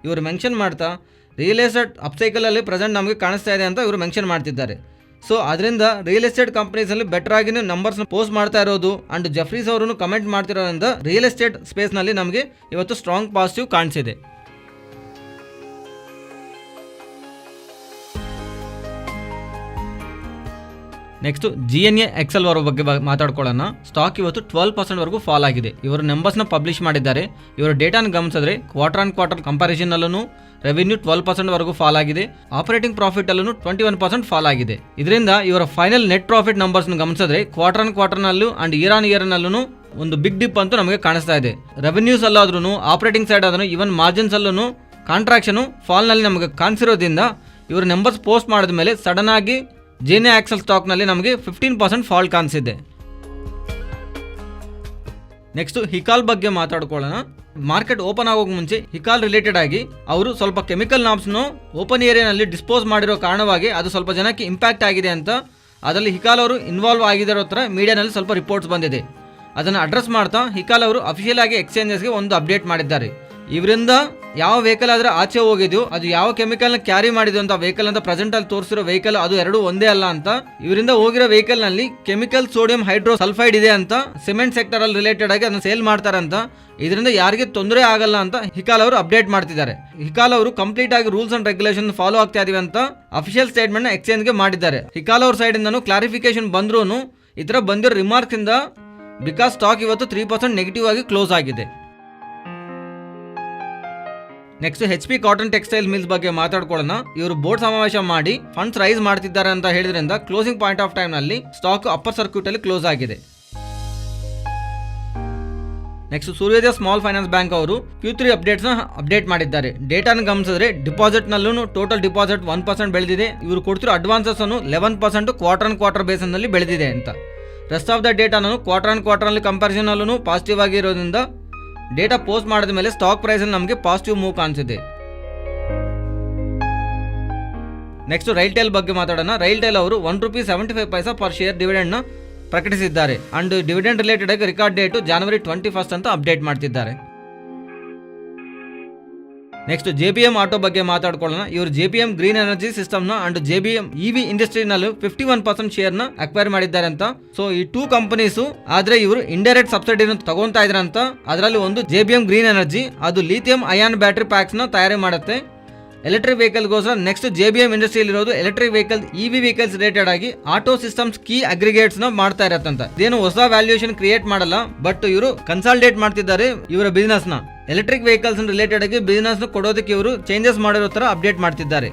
ಇವರು ಮೆನ್ಷನ್ ಮಾಡ್ತಾ ರಿಯಲ್ ಎಸ್ಟೇಟ್ ಅಪ್ಸೈಕಲ್ ಅಲ್ಲಿ ಪ್ರೆಸೆಂಟ್ ನಮಗೆ ಕಾಣಿಸ್ತಾ ಇದೆ ಅಂತ ಇವರು ಮೆನ್ಷನ್ ಮಾಡ್ತಿದ್ದಾರೆ. ಸೊ ಅದರಿಂದ ರಿಯಲ್ ಎಸ್ಟೇಟ್ ಕಂಪನೀಸ್ ಅಲ್ಲಿ ಬೆಟರ್ ಆಗಿ ನಂಬರ್ಸ್ ಪೋಸ್ಟ್ ಮಾಡ್ತಾ ಇರೋದು ಅಂಡ್ ಜೆಫ್ರೀಸ್ ಅವರು ಕಮೆಂಟ್ ಮಾಡ್ತಿರೋದ್ರಿಂದ ರಿಯಲ್ ಎಸ್ಟೇಟ್ ಸ್ಪೇಸ್ ನಲ್ಲಿ ನಮಗೆ ಇವತ್ತು ಸ್ಟ್ರಾಂಗ್ ಪಾಸಿಟಿವ್ ಕಾಣಿಸಿದೆ. ನೆಕ್ಸ್ಟ್ GNA ಎಕ್ಸೆಲ್ ಅವರ ಬಗ್ಗೆ ಮಾತಾಡ್ಕೊಳ್ಳೋಣ. ಸ್ಟಾಕ್ ಇವತ್ತು 12% ವರೆಗೂ ಫಾಲ್ ಆಗಿದೆ. ಇವರು ನಂಬರ್ಸ್ನ ಪಬ್ಲಿಷ್ ಮಾಡಿದ್ದಾರೆ. ಇವರ ಡೇಟಾನ ಗಮನಿಸಿದ್ರೆ ಕ್ವಾರ್ಟರ್ ಆನ್ ಕ್ವಾರ್ಟರ್ ಕಂಪ್ಯಾರಿಸನ್ ಅಲ್ಲೂ ರೆವೆನ್ಯೂ 12% ವರೆಗೂ ಫಾಲ್ ಆಗಿದೆ. ಆಪರೇಟಿಂಗ್ ಪ್ರಾಫಿಟ್ ಅಲ್ಲೂ 21% ಫಾಲ್ ಆಗಿದೆ. ಇದರಿಂದ ಇವರ ಫೈನಲ್ ನೆಟ್ ಪ್ರಾಫಿಟ್ ನಂಬರ್ಸ್ನ ಗಮನಿಸಿದ್ರೆ ಕ್ವಾರ್ಟರ್ ಆನ್ ಕ್ವಾರ್ಟರ್ನಲ್ಲೂ ಅಂಡ್ ಇಯರ್ ಆನ್ ಇಯರ್ನಲ್ಲೂ ಒಂದು ಬಿಗ್ ಡಿಪ್ ಅಂತೂ ನಮಗೆ ಕಾಣಿಸ್ತಾ ಇದೆ. ರೆವೆನ್ಯೂಸ್ ಅಲ್ಲಾದ್ರೂ, ಆಪರೇಟಿಂಗ್ ಸೈಡ್ ಆದ್ರೂ, ಇವನ್ ಮಾರ್ಜಿನ್ಸ್ ಅಲ್ಲೂ ಕಾಂಟ್ರಾಕ್ಷನು ಫಾಲ್ನಲ್ಲಿ ನಮಗೆ ಕಾಣಿಸಿರೋದ್ರಿಂದ ಇವರು ನಂಬರ್ಸ್ ಪೋಸ್ಟ್ ಮಾಡಿದ ಮೇಲೆ ಸಡನ್ ಆಗಿ GNA ಎಕ್ಸೆಲ್ ಸ್ಟಾಕ್ನಲ್ಲಿ ನಮಗೆ 15% ಫಾಲ್ ಕಾಣಿಸಿದೆ. ನೆಕ್ಸ್ಟ್ ಹಿಕಾಲ್ ಬಗ್ಗೆ ಮಾತಾಡ್ಕೊಳ್ಳೋಣ. ಮಾರ್ಕೆಟ್ ಓಪನ್ ಆಗೋಕೆ ಮುಂಚೆ ಹಿಕಾಲ್ ರಿಲೇಟೆಡ್ ಆಗಿ ಅವರು ಸ್ವಲ್ಪ ಕೆಮಿಕಲ್ ನಾಬ್ಸ್ನು ಓಪನ್ ಏರಿಯಾನಲ್ಲಿ ಡಿಸ್ಪೋಸ್ ಮಾಡಿರೋ ಕಾರಣವಾಗಿ ಅದು ಸ್ವಲ್ಪ ಜನಕ್ಕೆ ಇಂಪ್ಯಾಕ್ಟ್ ಆಗಿದೆ ಅಂತ ಅದರಲ್ಲಿ ಹಿಕಾಲ್ ಅವರು ಇನ್ವಾಲ್ವ್ ಆಗಿರೋ ಥರ ಮೀಡಿಯಾನಲ್ಲಿ ಸ್ವಲ್ಪ ರಿಪೋರ್ಟ್ಸ್ ಬಂದಿದೆ. ಅದನ್ನು ಅಡ್ರೆಸ್ ಮಾಡ್ತಾ ಹಿಕಾಲ್ ಅವರು ಅಫಿಷಿಯಲ್ ಆಗಿ ಎಕ್ಸ್ಚೇಂಜಸ್ಗೆ ಒಂದು ಅಪ್ಡೇಟ್ ಮಾಡಿದ್ದಾರೆ. ಇವರಿಂದ ಯಾವ ವೆಹಿಕಲ್ ಆದ್ರೆ ಆಚೆ ಹೋಗಿದ್ಯೋ ಅದು ಯಾವ ಕೆಮಿಕಲ್ನ ಕ್ಯಾರಿ ಮಾಡಿದ್ವು ಅಂತ ವೆಹಿಕಲ್ ಅಂತ ಪ್ರೆಸೆಂಟ್ ಅಲ್ಲಿ ತೋರಿಸಿರೋ ವೆಹಿಕಲ್ ಅದು ಎರಡು ಒಂದೇ ಅಲ್ಲ ಅಂತ, ಇವರಿಂದ ಹೋಗಿರೋ ವೆಹಿಕಲ್ ನಲ್ಲಿ ಕೆಮಿಕಲ್ ಸೋಡಿಯಂ ಹೈಡ್ರೋ ಸಲ್ಫೈಡ್ ಇದೆ ಅಂತ ಸಿಮೆಂಟ್ ಸೆಕ್ಟರ್ ಅಲ್ಲಿ ರಿಲೇಟೆಡ್ ಆಗಿ ಅದನ್ನ ಸೇಲ್ ಮಾಡ್ತಾರಂತ, ಇದರಿಂದ ಯಾರಿಗೆ ತೊಂದರೆ ಆಗಲ್ಲ ಅಂತ ಹಿಕಾಲ್ ಅವರು ಅಪ್ಡೇಟ್ ಮಾಡ್ತಿದ್ದಾರೆ. ಹಿಕಾಲ್ ಅವರು ಕಂಪ್ಲೀಟ್ ಆಗಿ ರೂಲ್ಸ್ ಅಂಡ್ ರೆಗ್ಯುಲೇಷನ್ ಫಾಲೋ ಆಗ್ತಾ ಇದೀವಿ ಅಂತ ಅಫಿಷಿಯಲ್ ಸ್ಟೇಟ್ಮೆಂಟ್ ನ ಎಕ್ಸ್ಚೇಂಜ್ಗೆ ಮಾಡಿದ್ದಾರೆ. ಹಿಕಾಲ್ ಅವ್ರ ಸೈಡ್ ಇಂದನೂ ಕ್ಲಾರಿಫಿಕೇಶನ್ ಬಂದ್ರೂ ಈ ತರ ಬಂದಿರೋ ರಿಮಾರ್ಕ್ಸ್ ಇಂದ ಬಿಕಾಸ್ ಸ್ಟಾಕ್ ಇವತ್ತು 3% ನೆಗೆಟಿವ್ ಆಗಿ ಕ್ಲೋಸ್ ಆಗಿದೆ. Next HP cotton textile mills ಬಗ್ಗೆ ಮಾತಾಡ್ಕೊಳ್ಳೋಣ. ಇವರು ಬೋರ್ಡ್ ಸಮಾವೇಶ ಮಾಡಿ ಫಂಡ್ಸ್ ರೈಸ್ ಮಾಡ್ತಿದ್ದಾರೆ ಅಂತ ಹೇಳಿದ್ರಿಂದ ಕ್ಲೋಸಿಂಗ್ ಪಾಯಿಂಟ್ ಆಫ್ ಟೈಮ್ ನಲ್ಲಿ ಸ್ಟಾಕ್ ಅಪ್ಪರ್ ಸರ್ಕ್ಯೂಟ್ ಅಲ್ಲಿ ಕ್ಲೋಸ್ ಆಗಿದೆ. ನೆಕ್ಸ್ಟ್ ಸೂರ್ಯೋದಯ ಸ್ಮಾಲ್ ಫೈನಾನ್ಸ್ ಬ್ಯಾಂಕ್ ಅವರು Q3 ಅಪ್ಡೇಟ್ಸ್ ನ ಅಪ್ಡೇಟ್ ಮಾಡಿದ್ದಾರೆ. ಡೇಟಾನ ಗಮನಿಸಿದ್ರೆ ಡಿಪಾಸಿಟ್ ನಲ್ಲೂ ಟೋಟಲ್ ಡಿಪಾಸಿಟ್ 1% ಬೆಳೆದಿದೆ. ಇವರು ಕೊಡ್ತಿರೋ ಅಡ್ವಾನ್ಸಸ್ ಅನ್ನು 11% ಕ್ವಾರ್ಟರ್ ಆನ್ ಕ್ವಾರ್ಟರ್ ಬೇಸ್ ನಲ್ಲಿ ಬೆಳೆದಿದೆ ಅಂತ. ರೆಸ್ಟ್ ಆಫ್ ದ ಡೇಟಾನು ಕ್ವಾರ್ಟರ್ ಆನ್ ಕ್ವಾರ್ಟರ್ ಅಲ್ಲಿ ಕಂಪ್ಯಾರಿಸನ್ ಅಲ್ಲೂ ಪಾಸಿಟಿವ್ ಆಗಿರೋದ್ರಿಂದ ಡೇಟಾ ಪೋಸ್ಟ್ ಮಾಡಿದ ಮೇಲೆ ಸ್ಟಾಕ್ ಪ್ರೈಸ್ ಅಲ್ಲಿ ನಮಗೆ ಪಾಸಿಟಿವ್ ಮೂವ್ ಕಾಣಿಸಿದೆ. ನೆಕ್ಸ್ಟ್ ರೈಲ್ಟೆಲ್ ಬಗ್ಗೆ ಮಾತಾಡೋಣ. ರೈಲ್ಟೆಲ್ ಅವರು ₹1.75 ಪರ್ ಶೇರ್ ಡಿವಿಡೆಂಡ್ ನ ಪ್ರಕಟಿಸಿದ್ದಾರೆ ಅಂಡ್ ಡಿವಿಡೆಂಡ್ ರಿಲೇಟೆಡ್ ಆಗಿ ರಿಕಾರ್ಡ್ ಡೇಟ್ January 21 ಅಂತ ಅಪ್ಡೇಟ್ ಮಾಡ್ತಿದ್ದಾರೆ. ನೆಕ್ಸ್ಟ್ JBM ಆಟೋ ಬಗ್ಗೆ ಮಾತಾಡ್ಕೊಳ್ಳೋಣ. ಇವರು JBM ಗ್ರೀನ್ ಎನರ್ಜಿ ಸಿಸ್ಟಮ್ ನ ಅಂಡ್ JBM EV ಇಂಡಸ್ಟ್ರಿನಲ್ಲಿ 51% ಶೇರ್ ನ ಅಕ್ವೈರ್ ಮಾಡಿದ್ದಾರೆ ಅಂತ. ಸೊ ಈ 2 ಕಂಪನೀಸ್ ಆದ್ರೆ ಇವರು ಇಂಡೈರೆಕ್ಟ್ ಸಬ್ಸಿಡಿ ತಗೊಂತಾ ಇದ್ರ ಅಂತ. ಅದರಲ್ಲಿ ಒಂದು JBM ಗ್ರೀನ್ ಎನರ್ಜಿ, ಅದು ಲಿಥಿಯಂ ಅಯಾನ್ ಬ್ಯಾಟರಿ ಪ್ಯಾಕ್ಸ್ ನ ತಯಾರಿ ಮಾಡುತ್ತೆ ಎಲೆಕ್ಟ್ರಿಕ್ ವೆಹಿಕಲ್ ಗೋಸ್ಕರ. ನೆಕ್ಸ್ಟ್ JBM ಇಂಡಸ್ಟ್ರಿಯಲ್ಲಿ ಇರೋದು electric vehicle EV vehicles related ಆಗಿ ಆಟೋ ಸಿಸ್ಟಮ್ಸ್ ಕೀ ಅಗ್ರಿಗೇಟ್ಸ್ ನ ಮಾಡ್ತಾ ಇರತ್ತಂತ. ಇದೇನು ಹೊಸ ವ್ಯಾಲ್ಯೂಯೇಷನ್ ಕ್ರಿಯೇಟ್ ಮಾಡಲ್ಲ, ಬಟ್ ಇವರು ಕನ್ಸಾಲಿಡೇಟ್ ಮಾಡ್ತಿದ್ದಾರೆ ಇವರ ಬಿಸಿನೆಸ್ ನ. ಎಲೆಕ್ಟ್ರಿಕ್ ವೆಹಿಕಲ್ಸ್ ರಿಲೇಟೆಡ್ ಆಗಿ ಬಿಸಿನೆಸ್ ನ ಕೊಡೋದಕ್ಕೆ ಇವರು ಚೇಂಜಸ್ ಮಾಡಿರೋ ತರ ಅಪ್ಡೇಟ್ ಮಾಡ್ತಿದ್ದಾರೆ.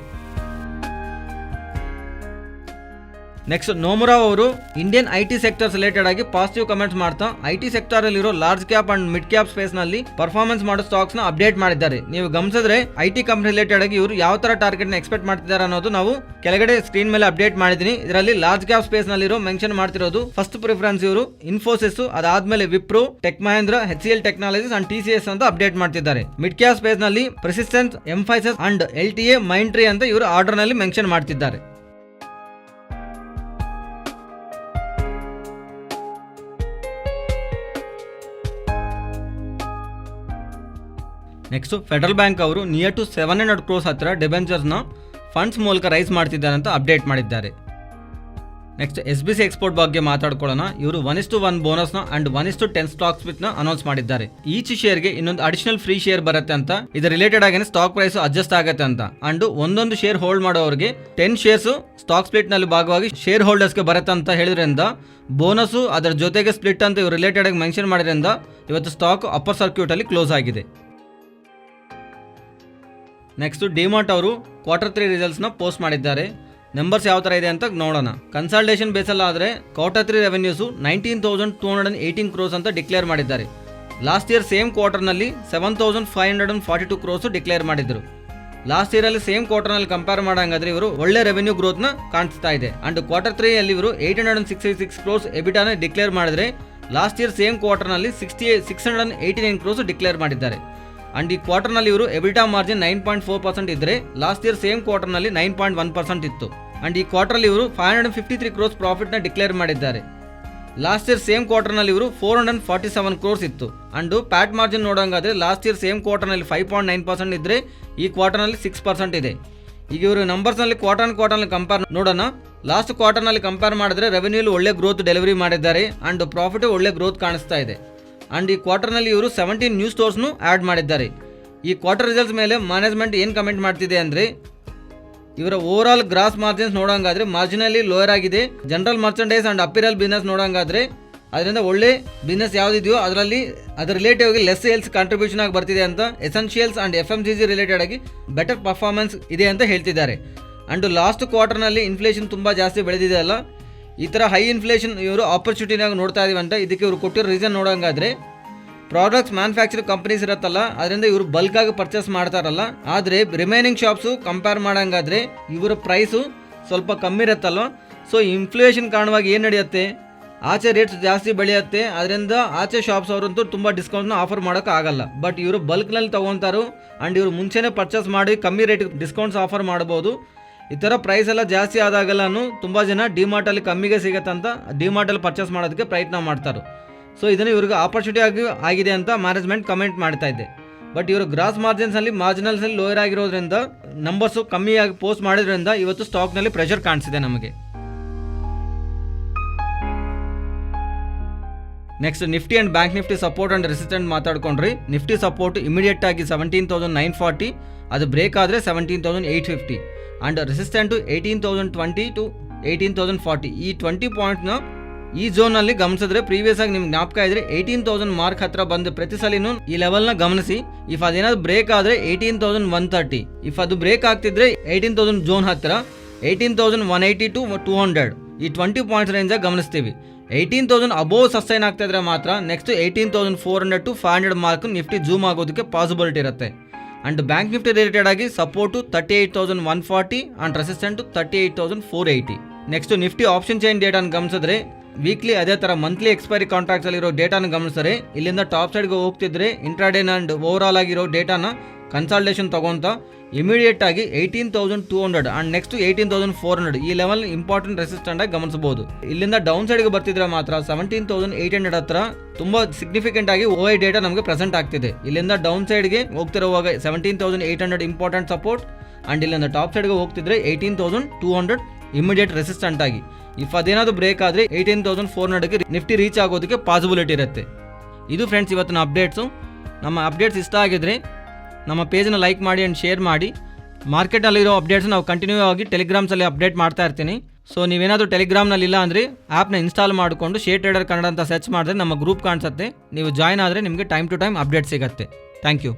ನೆಕ್ಸ್ಟ್ ನೋಮುರಾ ಅವರು ಇಂಡಿಯನ್ IT ಸೆಕ್ಟರ್ಸ್ ರಿಲೇಟೆಡ್ ಆಗಿ ಪಾಸಿಟಿವ್ ಕಮೆಂಟ್ಸ್ ಮಾಡ್ತಾ IT ಸೆಕ್ಟರ್ ಅಲ್ಲಿ ಇರೋ large cap and mid cap space ನಲ್ಲಿ ಪರ್ಫಾರ್ಮೆನ್ಸ್ ಮಾಡೋ ಸ್ಟಾಕ್ಸ್ ನ ಅಪ್ಡೇಟ್ ಮಾಡಿದ್ದಾರೆ. ನೀವು ಗಮನಿಸಿದ್ರೆ IT ಕಂಪನಿ ರಿಲೇಟೆಡ್ ಆಗಿ ಇವರು ಯಾವ ತರ ಟಾರ್ಗೆಟ್ ನ ಎಕ್ಸ್ಪೆಕ್ಟ್ ಮಾಡ್ತಿದ್ದಾರೆ ಅನ್ನೋದು ನಾವು ಕೆಳಗಡೆ ಸ್ಕ್ರೀನ್ ಮೇಲೆ ಅಪ್ಡೇಟ್ ಮಾಡಿದೀನಿ. ಇದರಲ್ಲಿ ಲಾರ್ಜ್ ಕ್ಯಾಪ್ ಸ್ಪೇಸ್ ನಲ್ಲಿ ಇರೋ ಮೆನ್ಷನ್ ಮಾಡ್ತಿರೋದು ಫಸ್ಟ್ ಪ್ರಿಫರೆನ್ಸ್ ಇವರು ಇನ್ಫೋಸಿಸ್, ಅದಾದ್ಮೇಲೆ Wipro, tech Mahindra, HCL technologies and TCS ಅಂತ ಅಪ್ಡೇಟ್ ಮಾಡ್ತಿದ್ದಾರೆ. ಮಿಡ್ ಕ್ಯಾಪ್ ಸ್ಪೇಸ್ ನಲ್ಲಿ ಪ್ರೆಸಿಸ್ಟೆನ್ಸ್, ಎಂಫೈಸಿಸ್ ಅಂಡ್ LTA, ಮೈಂಟ್ರಿ ಅಂತ ಇವರು ಆರ್ಡರ್ ನಲ್ಲಿ ಮೆನ್ಷನ್ ಮಾಡ್ತಿದ್ದಾರೆ. ನೆಕ್ಸ್ಟ್ ಫೆಡರಲ್ ಬ್ಯಾಂಕ್ ಅವರು ನಿಯರ್ ಟು 700 crores ಹತ್ತಿರ ಡಿಬೆಂಚರ್ಸ್ ನ ಫಂಡ್ಸ್ ಮೂಲಕ ರೈಸ್ ಮಾಡ್ತಿದ್ದಾರೆ ಅಂತ ಅಪ್ಡೇಟ್ ಮಾಡಿದ್ದಾರೆ. ನೆಕ್ಸ್ಟ್ SBC ಎಕ್ಸ್ಪೋರ್ಟ್ ಬಗ್ಗೆ ಮಾತಾಡ್ಕೊಳ್ಳೋಣ. ಇವರು 1:1 ಬೋನಸ್ ನ ಅಂಡ್ 1:10 ಸ್ಟಾಕ್ ಸ್ಪ್ಲಿಟ್ ನ ಅನೌನ್ಸ್ ಮಾಡಿದ್ದಾರೆ. ಈಚ್ ಶೇರ್ ಗೆ ಇನ್ನೊಂದು ಅಡಿಷನಲ್ ಫ್ರೀ ಶೇರ್ ಬರುತ್ತೆ ಅಂತ. ಇದರ ರಿಲೇಟೆಡ್ ಆಗಿ ಸ್ಟಾಕ್ ಪ್ರೈಸ್ ಅಡ್ಜಸ್ಟ್ ಆಗುತ್ತೆ ಅಂತ. ಅಂಡ್ ಒಂದೊಂದು ಶೇರ್ ಹೋಲ್ಡ್ ಮಾಡೋರಿಗೆ 10 ಶೇರ್ಸ್ ಸ್ಟಾಕ್ ಸ್ಪ್ಲಿಟ್ ನಲ್ಲಿ ಭಾಗವಾಗಿ ಶೇರ್ ಹೋಲ್ಡರ್ಸ್ ಗೆ ಬರುತ್ತೆ ಅಂತ ಹೇಳಿದ್ರಿಂದ ಬೋನಸ್ ಅದರ ಜೊತೆಗೆ ಸ್ಪ್ಲಿಟ್ ಅಂತ ಇವರು ರಿಲೇಟೆಡ್ ಆಗಿ ಮೆನ್ಷನ್ ಮಾಡಿದ್ರಿಂದ ಇವತ್ತು ಸ್ಟಾಕ್ ಅಪ್ಪರ್ ಸರ್ಕ್ಯೂಟ್ ಅಲ್ಲಿ ಕ್ಲೋಸ್ ಆಗಿದೆ. ನೆಕ್ಸ್ಟ್ ಡಿಮಾರ್ಟ್ ಅವರು Q3 ರಿಸಲ್ಟ್ಸ್ ನ ಪೋಸ್ಟ್ ಮಾಡಿದ್ದಾರೆ. ನಂಬರ್ಸ್ ಯಾವ ತರ ಇದೆ ಅಂತ ನೋಡೋಣ. ಕನ್ಸಲ್ಟೇಷನ್ ಬೇಸಲ್ಲಿ ಆದ್ರೆ Q3 ರೆವೆನ್ಯೂಸ್ 19,218 crores ಅಂತ ಡಿಕ್ಲೇರ್ ಮಾಡಿದ್ದಾರೆ. ಲಾಸ್ಟ್ ಇಯರ್ ಸೇಮ್ ಕ್ವಾರ್ಟರ್ ನಲ್ಲಿ 7,542 crores ಡಿಕ್ಲೇರ್ ಮಾಡಿದ್ರು. ಲಾಸ್ಟ್ ಇಯರ್ ಅಲ್ಲಿ ಸೇಮ್ ಕ್ವಾರ್ಟರ್ ನಲ್ಲಿ ಕಂಪೇರ್ ಮಾಡಂಗಾದ್ರೆ ಇವರು ಒಳ್ಳೆ ರೆವೆನ್ಯೂ ಗ್ರೋತ್ ನ ಕಾಣಿಸ್ತಾ ಇದೆ. ಅಂಡ್ Q3 ಅಲ್ಲಿ ಇವರು 866 crores ಎಬಿಟಾ ನ ಡಿಕ್ಲೇರ್ ಮಾಡಿದ್ರೆ ಲಾಸ್ಟ್ ಇಯರ್ ಸೇಮ್ ಕ್ವಾರ್ಟರ್ ನಲ್ಲಿ 689 crores ಡಿಕ್ಲೇರ್ ಮಾಡಿದ್ದಾರೆ. ಅಂಡ್ ಈ ಕ್ವಾರ್ಟರ್ ನಲ್ಲಿ ಇವರು ಎಬಿಟಾ ಮಾರ್ಜಿನ್ 9.4% ಇದ್ರೆ ಲಾಸ್ಟ್ ಇಯರ್ ಸೇಮ್ ಕ್ವಾರ್ಟರ್ ನಲ್ಲಿ 9.1% ಇತ್ತು. ಅಂಡ್ ಈ ಕ್ವಾರ್ಟರ್ ಅಲ್ಲಿ ಇವರು 553 crores ಪ್ರಾಫಿಟ್ ನ ಡಿಕ್ಲೇರ್ ಮಾಡಿದ್ದಾರೆ. ಲಾಸ್ಟ್ ಇಯರ್ ಸೇಮ್ ಕ್ವಾರ್ಟರ್ ನಲ್ಲಿ ಇವರು 447 crores ಇತ್ತು. ಅಂಡ್ ಪ್ಯಾಟ್ ಮಾರ್ಜಿನ್ ನೋಡಂಗಾದ್ರೆ ಲಾಸ್ಟ್ ಇಯರ್ ಸೇಮ್ ಕ್ವಾರ್ಟರ್ ನಲ್ಲಿ 5.9% ಇದ್ರೆ ಈ ಕ್ವಾರ್ಟರ್ ನಲ್ಲಿ 6% ಇದೆ. ಈಗ ಇವರು ನಂಬರ್ಸ್ ನಲ್ಲಿ ಕ್ವಾರ್ಟರ್ ನಲ್ಲಿ ಕಂಪೇರ್ ನೋಡೋಣ. ಲಾಸ್ಟ್ ಕ್ವಾರ್ಟರ್ ನಲ್ಲಿ ಕಂಪೇರ್ ಮಾಡಿದ್ರೆ ರೆವೆನ್ಯೂ ಒಳ್ಳೆ ಗ್ರೋತ್ ಡೆಲಿವರಿ ಮಾಡಿದ್ದಾರೆ ಅಂಡ್ ಪ್ರಾಫಿಟ್ ಒಳ್ಳೆ ಗ್ರೋತ್ ಕಾಣಿಸ್ತಾ ಇದೆ. ಅಂಡ್ ಈ ಕ್ವಾರ್ಟರ್ ನಲ್ಲಿ ಇವರು 17 ನ್ಯೂ ಸ್ಟೋರ್ಸ್ ನು ಆಡ್ ಮಾಡಿದ್ದಾರೆ. ಈ ಕ್ವಾರ್ಟರ್ ರಿಸಲ್ಟ್ಸ್ ಮೇಲೆ ಮ್ಯಾನೇಜ್ಮೆಂಟ್ ಏನ್ ಕಮೆಂಟ್ ಮಾಡ್ತಿದೆ ಅಂದ್ರೆ ಇವರ ಓವರ್ ಆಲ್ ಗ್ರಾಸ್ ಮಾರ್ಜಿನ್ಸ್ ನೋಡಂಗಾದ್ರೆ ಮಾರ್ಜಿನಲ್ಲಿ ಲೋಯರ್ ಆಗಿದೆ. General merchandise and apparel business ನೋಡಂಗಾದ್ರೆ ಅದರಿಂದ ಒಳ್ಳೆ ಬಿಸ್ನೆಸ್ ಯಾವ್ದಿದೆಯೋ ಅದರಲ್ಲಿ ಅದರ ರಿಲೇಟಿವ್ ಆಗಿ ಲೆಸ್ ಸೇಲ್ಸ್ ಕಾಂಟ್ರಿಬ್ಯೂಷನ್ ಆಗಿ ಬರ್ತಿದೆ ಅಂತ. ಎಸೆನ್ಷಿಯಲ್ಸ್ ಅಂಡ್ FMCG ರಿಲೇಟೆಡ್ ಆಗಿ ಬೆಟರ್ ಪರ್ಫಾರ್ಮೆನ್ಸ್ ಇದೆ ಅಂತ ಹೇಳ್ತಿದ್ದಾರೆ. ಅಂಡ್ ಲಾಸ್ಟ್ ಕ್ವಾರ್ಟರ್ ನಲ್ಲಿ ಇನ್ಫ್ಲೇಷನ್ ತುಂಬಾ ಜಾಸ್ತಿ ಬೆಳೆದಿದೆ ಅಲ್ಲ, ಈ ಥರ ಹೈ ಇನ್ಫ್ಲೇಷನ್ ಇವರು ಆಪರ್ಚುನಿಟಿನಾಗ ನೋಡ್ತಾ ಇದೀವಿ ಅಂತ. ಇದಕ್ಕೆ ಇವರು ಕೊಟ್ಟಿರೋ ರೀಸನ್ ನೋಡಂಗಾದ್ರೆ ಪ್ರಾಡಕ್ಟ್ಸ್ ಮ್ಯಾನುಫ್ಯಾಕ್ಚರ್ ಕಂಪನೀಸ್ ಇರುತ್ತಲ್ಲ ಅದರಿಂದ ಇವರು ಬಲ್ಕ್ ಆಗಿ ಪರ್ಚೇಸ್ ಮಾಡ್ತಾರಲ್ಲ, ಆದರೆ ರಿಮೈನಿಂಗ್ ಶಾಪ್ಸು ಕಂಪೇರ್ ಮಾಡಂಗಾದ್ರೆ ಇವರ ಪ್ರೈಸು ಸ್ವಲ್ಪ ಕಮ್ಮಿ ಇರುತ್ತಲ್ವ. ಸೊ ಇನ್ಫ್ಲೇಷನ್ ಕಾರಣವಾಗಿ ಏನು ನಡೆಯುತ್ತೆ, ಆಚೆ ರೇಟ್ಸ್ ಜಾಸ್ತಿ ಬೆಳೆಯುತ್ತೆ. ಅದರಿಂದ ಆಚೆ ಶಾಪ್ಸ್ ಅವರಂತೂ ತುಂಬ ಡಿಸ್ಕೌಂಟ್ನ ಆಫರ್ ಮಾಡೋಕೆ ಆಗಲ್ಲ. ಬಟ್ ಇವರು ಬಲ್ಕ್ನಲ್ಲಿ ತೊಗೊತಾರು ಆ್ಯಂಡ್ ಇವರು ಮುಂಚೆನೇ ಪರ್ಚೇಸ್ ಮಾಡಿ ಕಮ್ಮಿ ರೇಟಿಗೆ ಡಿಸ್ಕೌಂಟ್ಸ್ ಆಫರ್ ಮಾಡ್ಬೋದು. ಈ ಥರ ಪ್ರೈಸ್ ಎಲ್ಲ ಜಾಸ್ತಿ ಆದಾಗಲೂ ತುಂಬ ಜನ ಡಿಮಾರ್ಟಲ್ಲಿ ಕಮ್ಮಿಗೆ ಸಿಗತ್ತಂತ ಡಿಮಾರ್ಟಲ್ಲಿ ಪರ್ಚೇಸ್ ಮಾಡೋದಕ್ಕೆ ಪ್ರಯತ್ನ ಮಾಡ್ತಾರೆ. ಸೊ ಇದನ್ನು ಇವ್ರಿಗೆ ಆಪರ್ಚುನಿಟಿ ಆಗಿದೆ ಅಂತ ಮ್ಯಾನೇಜ್ಮೆಂಟ್ ಕಮೆಂಟ್ ಮಾಡ್ತಾ ಇದೆ. ಬಟ್ ಇವರು ಗ್ರಾಸ್ ಮಾರ್ಜಿನ್ಸಲ್ಲಿ ಮಾರ್ಜಿನಲ್ಸಲ್ಲಿ ಲೋಯರ್ ಆಗಿರೋದ್ರಿಂದ ನಂಬರ್ಸು ಕಮ್ಮಿಯಾಗಿ ಪೋಸ್ಟ್ ಮಾಡಿದ್ರಿಂದ ಇವತ್ತು ಸ್ಟಾಕ್ನಲ್ಲಿ ಪ್ರೆಷರ್ ಕಾಣಿಸಿದೆ ನಮಗೆ. Next Nifty and bank Nifty support and resistant ಮಾತಾಡ್ಕೊಂಡ್ರಿ. ನಿಫ್ಟಿ ಸಪೋರ್ಟ್ ಇಮಿಡಿಯೇಟ್ ಆಗಿ 17,940, ಅದು ಬ್ರೇಕ್ ಆದರೆ 17,850 ಆ್ಯಂಡ್ ರೆಸಿಸ್ಟೆಂಟು 18,020 to 18,040. ಈ 20 ಪಾಯಿಂಟ್ನ ಈ ಝೋನಲ್ಲಿ ಗಮನಿಸಿದ್ರೆ ಪ್ರೀವಿಯಸ್ ಆಗಿ ನಿಮ್ಗೆ ಜ್ಞಾಪಕ ಇದ್ರೆ 18,000 ಮಾರ್ಕ್ ಹತ್ರ ಬಂದು ಪ್ರತಿ ಸಲಿನೂ ಈ ಲೆವೆಲ್ನ ಗಮನಿಸಿ. ಇಫ್ ಅದೇನಾದ್ರು ಬ್ರೇಕ್ ಆದರೆ 18,130, ಇಫ್ ಅದು ಬ್ರೇಕ್ ಆಗ್ತಿದ್ರೆ 18,000 ಝೋನ್ ಹತ್ರ 18,180 to 200 ಈ 20 ಪಾಯಿಂಟ್ಸ್ ರೇಂಜ್ ಗಮನಿಸ್ತೀವಿ. 18,000 ಅಬೋವ್ ಸಸ್ಟೈನ್ ಆಗ್ತಾ ಇದ್ರೆ ಮಾತ್ರ next 18,400 to 500 mark Nifty zoom ಆಗೋದಕ್ಕೆ ಪಾಸಿಬಿಲಿಟಿ ಇರುತ್ತೆ. ಅಂಡ್ ಬ್ಯಾಂಕ್ ನಿಫ್ಟಿ ರಿಲೇಟೆಡ್ ಆಗಿ support 38,140 and resistant 38,480. Next Nifty option chain ಡೇಟಾನ ಗಮನಿಸಿದ್ರೆ ವೀಕ್ಲಿ ಅದೇ ಥರ ಮಂತ್ಲಿ ಎಕ್ಸ್ಪೈರಿ ಕಾಂಟ್ರಾಕ್ಟ್ಸ್ ಅಲ್ಲಿರೋ ಡೇಟಾನ ಗಮನಿಸಿದ್ರೆ ಇಲ್ಲಿಂದ ಟಾಪ್ ಸೈಡ್ಗೆ ಹೋಗ್ತಿದ್ರೆ ಇಂಟ್ರಾಡೇ ಅಂಡ್ ಓವರ್ ಆಲ್ ಆಗಿರೋ ಡೇಟಾನ ಕನ್ಸಲ್ಟೇಷನ್ ತೊಗೊತ ಇಮಿಡಿಯೇಟ್ ಆಗಿ 18,200 ಆ್ಯಂಡ್ ನೆಕ್ಸ್ಟ್ 18,400 ಈ ಲೆವೆಲ್ ಇಂಪಾರ್ಟೆಂಟ್ ರೆಸಿಸ್ಟೆಂಟ್ ಆಗಿ ಗಮನಿಸಬಹುದು. ಇಲ್ಲಿಂದ ಡೌನ್ ಸೈಡ್ಗೆ ಬರ್ತಿದ್ರೆ ಮಾತ್ರ 17,800 ಹತ್ರ ತುಂಬ ಸಿಗ್ನಿಫಿಕೆಂಟ್ ಆಗಿ OI ಡೇಟಾ ನಮಗೆ ಪ್ರೆಸೆಂಟ್ ಆಗ್ತಿದೆ. ಇಲ್ಲಿಂದ ಡೌನ್ ಸೈಡ್ಗೆ ಹೋಗ್ತಿರುವಾಗ 17,800 ಇಂಪಾರ್ಟೆಂಟ್ ಸಪೋರ್ಟ್ ಆ್ಯಂಡ್ ಇಲ್ಲಿಂದ ಟಾಪ್ ಸೈಡ್ಗೆ ಹೋಗ್ತಿದ್ರೆ 18,200 ಇಮಿಡಿಯೇಟ್ ರೆಸಿಸ್ಟೆಂಟ್ ಆಗಿ. ಇಫ್ ಅದೇನಾದರೂ ಬ್ರೇಕ್ ಆದರೆ 18,400ಗೆ ನಿಫ್ಟಿ ರೀಚ್ ಆಗೋದಕ್ಕೆ ಪಾಸಿಬಿಲಿಟಿ ಇರುತ್ತೆ. ಇದು ಫ್ರೆಂಡ್ಸ್ ಇವತ್ತಿನ ಅಪ್ಡೇಟ್ಸು. ನಮ್ಮ ಅಪ್ಡೇಟ್ಸ್ ಇಷ್ಟ ಆಗಿದ್ರೆ ನಮ್ಮ ಪೇಜನ್ನು ಲೈಕ್ ಮಾಡಿ ಆ್ಯಂಡ್ ಶೇರ್ ಮಾಡಿ. ಮಾರ್ಕೆಟಲ್ಲಿರೋ ಅಪ್ಡೇಟ್ಸ್ ನಾವು ಕಂಟಿನ್ಯೂ ಆಗಿ ಟೆಲಿಗ್ರಾಮ್ಸಲ್ಲಿ ಅಪ್ಡೇಟ್ ಮಾಡ್ತಾ ಇರ್ತೀನಿ. ಸೊ ನೀವೇನಾದರೂ ಟೆಲಿಗ್ರಾಮ್ನಲ್ಲಿ ಇಲ್ಲ ಅಂದರೆ ಆ್ಯಪ್ನ ಇನ್ಸ್ಟಾಲ್ ಮಾಡಿಕೊಂಡು ಶೇರ್ ಟ್ರೇಡರ್ ಕನ್ನಡ ಅಂತ ಸರ್ಚ್ ಮಾಡಿದ್ರೆ ನಮ್ಮ ಗ್ರೂಪ್ ಕಾಣಿಸುತ್ತೆ. ನೀವು ಜಾಯ್ನ್ ಆದರೆ ನಿಮಗೆ ಟೈಮ್ ಟು ಟೈಮ್ ಅಪ್ಡೇಟ್ ಸಿಗುತ್ತೆ. Thank you.